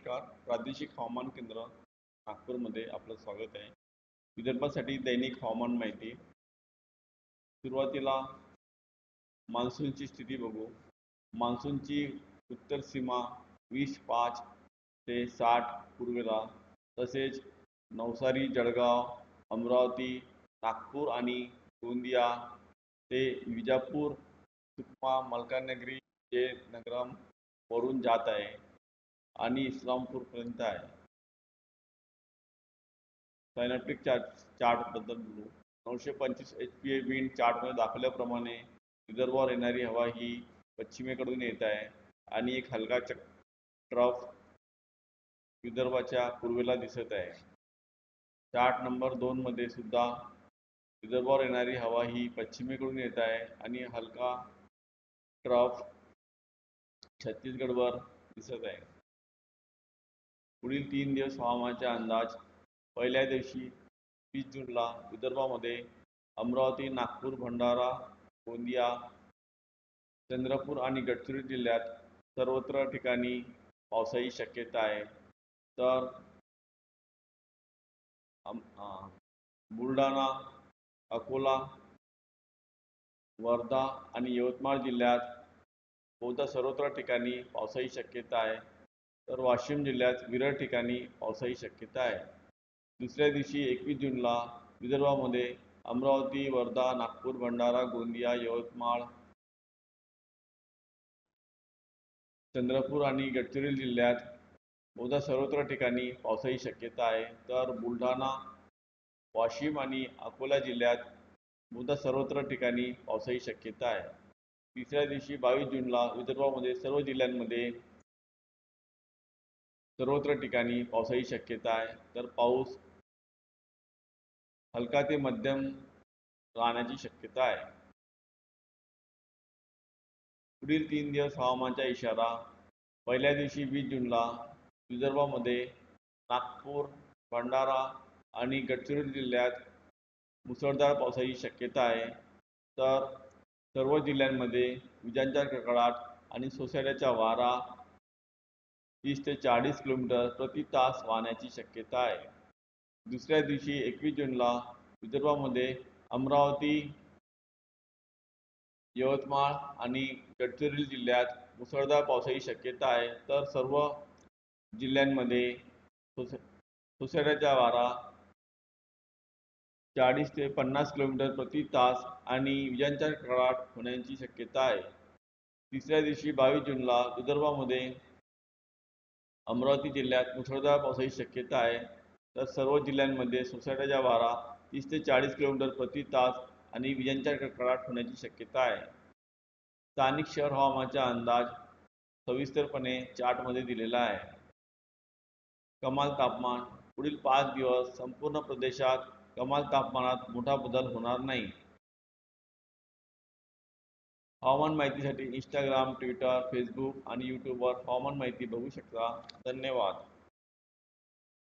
नमस्कार. प्रादेशिक हवामान केंद्र नागपूरमध्ये आपलं स्वागत आहे. विदर्भासाठी दैनिक हवामान माहिती. सुरुवातीला मान्सूनची स्थिती बघू. मान्सूनची उत्तर सीमा 20-5 ते 60 पूर्वेला, तसेच नवसारी, जळगाव, अमरावती, नागपूर आणि गोंदिया ते विजापूर, सुकमा, मलकानगिरी, नगरम वरून जात आहे आणि इस्लामपूरपर्यंत आहे. सायनॅप्टिक चार्ट बद्दल बोलू. 925 HPA विंड चार्टमध्ये दाखवल्याप्रमाणे विदर्भावर येणारी हवा ही पश्चिमेकडून येत आहे आणि एक हलका ट्रफ विदर्भाच्या पूर्वेला दिसत आहे. चार्ट नंबर 2 मध्ये सुद्धा विदर्भावर येणारी हवा ही पश्चिमेकडून येत आहे आणि हलका ट्रफ छत्तीसगडवर दिसत आहे. पुढील 3 दिवस हवामानाचे अंदाज. पहिल्या दिवशी 20 जूनला विदर्भामध्ये अमरावती, नागपूर, भंडारा, गोंदिया, चंद्रपूर आणि गडचिरोली जिल्ह्यात सर्वत्र ठिकाणी पावसाची शक्यता आहे. तर बुलढाणा, अकोला, वर्धा आणि यवतमाळ जिल्ह्यात बहुधा सर्वत्र ठिकाणी पावसाची शक्यता आहे. तर वाशिम जिल्ह्यात विरळ ठिकाणी पावसाची शक्यता आहे. दुसऱ्या दिवशी 21 जूनला विदर्भामध्ये अमरावती, वर्धा, नागपूर, भंडारा, गोंदिया, यवतमाळ, चंद्रपूर आणि गडचिरोली जिल्ह्यात बहुधा सर्वत्र ठिकाणी पावसाची शक्यता आहे. तर बुलढाणा, वाशिम आणि अकोला जिल्ह्यात बहुधा सर्वत्र ठिकाणी पावसाची शक्यता आहे. तिसऱ्या दिवशी 22 जूनला विदर्भामध्ये सर्व जिल्ह्यांमध्ये सर्वत्र ठिकाणी पावसाची शक्यता आहे. तर पाऊस हलका ते मध्यम राहण्याची शक्यता आहे. पुढील 3 दिवस हवामानाचा इशारा. पहिल्या दिवशी 20 जूनला विदर्भामध्ये नागपूर, भंडारा आणि गडचिरोली जिल्ह्यात मुसळधार पावसाची शक्यता आहे. तर सर्व जिल्ह्यांमध्ये विजांचा कडकडाट आणि सोसाट्याचा वारा 30 ते 40 किलोमीटर प्रति तास वाहण्याची शक्यता आहे. दुसऱ्या दिवशी 21 जूनला विदर्भामध्ये अमरावती, यवतमाळ आणि गडचिरोली जिल्ह्यात मुसळधार पावसाची शक्यता आहे. तर सर्व जिल्ह्यांमध्ये सोसाट्याचा वारा 40 ते 50 किलोमीटर प्रति तास आणि विजांचा कडकडाट होण्याची शक्यता आहे. तिसऱ्या दिवशी 22 जूनला विदर्भामध्ये अमरावती जिल्ह्यात मुसळधार पावसाची शक्यता आहे. तर सर्व जिल्ह्यांमध्ये सोसाट्याचा वारा 30 ते 40 किलोमीटर प्रति तास आणि विजांचा कडकडाट होण्याची शक्यता आहे. स्थानिक शहर हवामानाचा अंदाज सविस्तरपणे चार्टमध्ये दिलेला आहे. कमाल तापमान. पुढील 5 दिवस संपूर्ण प्रदेशात कमाल तापमानात मोठा बदल होणार नाही. हवामान माहितीसाठी इंस्टाग्राम, ट्विटर, फेसबुक आणि यूट्यूबवर हवामान माहिती बघू शकता. धन्यवाद.